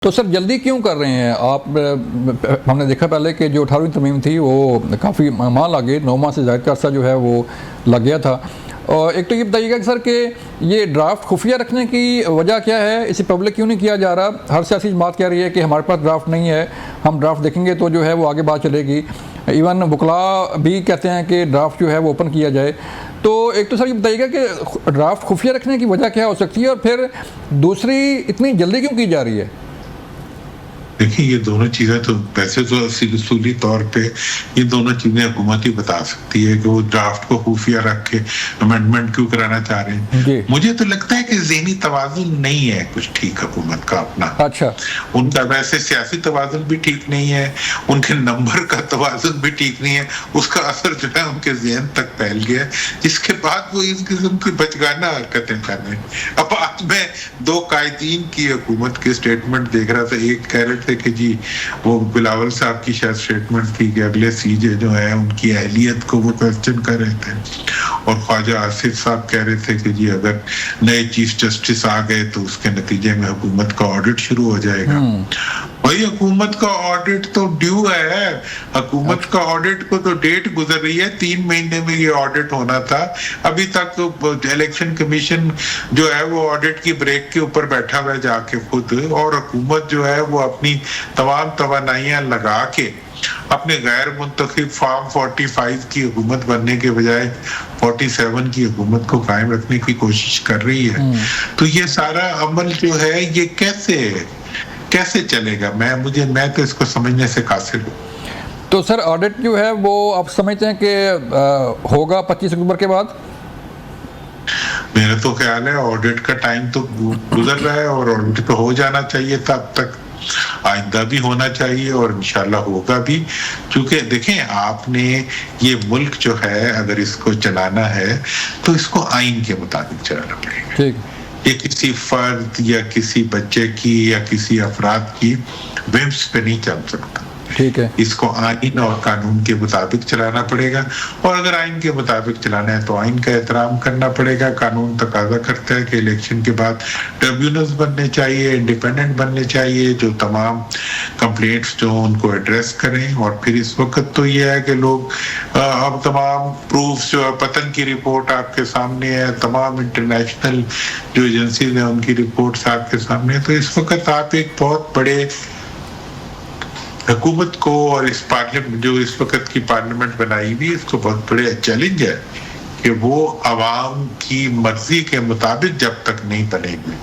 تو سر جلدی کیوں کر رہے ہیں آپ؟ ہم نے دیکھا پہلے کہ جو 18ویں ترمیم تھی وہ کافی ماہ لگے، 9 ماہ سے زائد کا عرصہ جو ہے وہ لگ گیا تھا. اور ایک تو یہ بتائیے گا کہ سر کہ یہ ڈرافٹ خفیہ رکھنے کی وجہ کیا ہے؟ اسے پبلک کیوں نہیں کیا جا رہا؟ ہر سیاسی جماعت کہہ رہی ہے کہ ہمارے پاس ڈرافٹ نہیں ہے، ہم ڈرافٹ دیکھیں گے تو جو ہے وہ آگے بات چلے گی. ایون وکلاء بھی کہتے ہیں کہ ڈرافٹ جو ہے وہ اوپن کیا جائے. تو ایک تو سر یہ بتائیے گا کہ ڈرافٹ خفیہ رکھنے کی وجہ کیا ہو سکتی ہے، اور پھر دوسری اتنی جلدی کیوں کی جا رہی ہے؟ دیکھیں یہ دونوں چیزیں تو ویسے تو اصولی طور پہ یہ دونوں چیزیں حکومت ہی بتا سکتی ہے کہ وہ ڈرافٹ کو خفیہ رکھ کے امینڈمنٹ کیوں کرانا چاہ رہے ہیں. جی. مجھے تو لگتا ہے کہ ذہنی توازن نہیں ہے کچھ ٹھیک حکومت کا اپنا. اچھا. ان کا ویسے سیاسی توازن بھی ٹھیک نہیں ہے، ان کے نمبر کا توازن بھی ٹھیک نہیں ہے. اس کا اثر جو ہے ان کے ذہن تک پھیل گیا ہے، جس کے بعد وہ اس قسم کی بچگانہ حرکتیں کر رہے ہیں. اب آج میں 2 قائدین کی حکومت کے اسٹیٹمنٹ دیکھ رہا تھا. ایک کہہ رہے تھے کہ جی وہ بلاول صاحب کی شاید اسٹیٹمنٹ تھی کہ اگلے سی جے جو ہے ان کی اہلیت کو وہ کوسچن کر رہے تھے، اور خواجہ آصف صاحب کہہ رہے تھے کہ جی اگر نئے چیف جسٹس آ گئے تو اس کے نتیجے میں حکومت کا آڈٹ شروع ہو جائے گا. بھائی حکومت کا آڈٹ تو ڈیو ہے، حکومت کا آڈٹ کو تو ڈیٹ گزر رہی ہے. 3 مہینے میں یہ آڈٹ ہونا تھا. ابھی تک تو الیکشن کمیشن جو ہے وہ آڈٹ کی بریک کے اوپر بیٹھا ہوا ہے جا کے خود، اور حکومت جو ہے وہ اپنی تمام توانائیاں لگا کے اپنے غیر منتخب فارم 45 کی حکومت بننے کے بجائے 47 کی حکومت کو قائم رکھنے کی کوشش کر رہی ہے. تو یہ سارا عمل جو ہے یہ کیسے چلے گا؟ میں تو اس کو سمجھنے سے قاصر ہوں. تو سر آڈٹ جو ہے وہ آپ سمجھتے ہیں کہ ہوگا 25 اکتوبر کے بعد؟ میرا تو خیال ہے آڈٹ کا ٹائم تو گزر رہا ہے، اور آڈٹ تو ہو جانا چاہیے تھا اب تک، آئندہ بھی ہونا چاہیے اور انشاءاللہ ہوگا بھی. چونکہ دیکھیں آپ نے یہ ملک جو ہے اگر اس کو چلانا ہے تو اس کو آئین کے مطابق چلانا پڑے گا. ٹھیک. یہ کسی فرد یا کسی بچے کی یا کسی افراد کی ومس پہ نہیں چل سکتا. ٹھیک ہے. اس کو آئین اور قانون کے مطابق چلانا پڑے گا، اور اگر آئین کے مطابق چلانا ہے تو آئین کا احترام کرنا پڑے گا. قانون تقاضا کرتا ہے کہ الیکشن کے بعد ٹریبیونلز بننے چاہیے، انڈیپینڈنٹ بننے چاہیے، جو تمام کمپلینٹس جو ان کو ایڈریس کریں. اور پھر اس وقت تو یہ ہے کہ لوگ اب تمام پروفز جو پتن کی رپورٹ آپ کے سامنے ہے، تمام انٹرنیشنل جو ایجنسیز ہیں ان کی رپورٹس آپ کے سامنے ہے. تو اس وقت آپ ایک بہت بڑے حکومت کو اور اس پارلیمنٹ جو اس وقت کی پارلیمنٹ بنائی ہوئی، اس کو بہت بڑے چیلنج ہے کہ وہ عوام کی مرضی کے مطابق جب تک نہیں بنے گی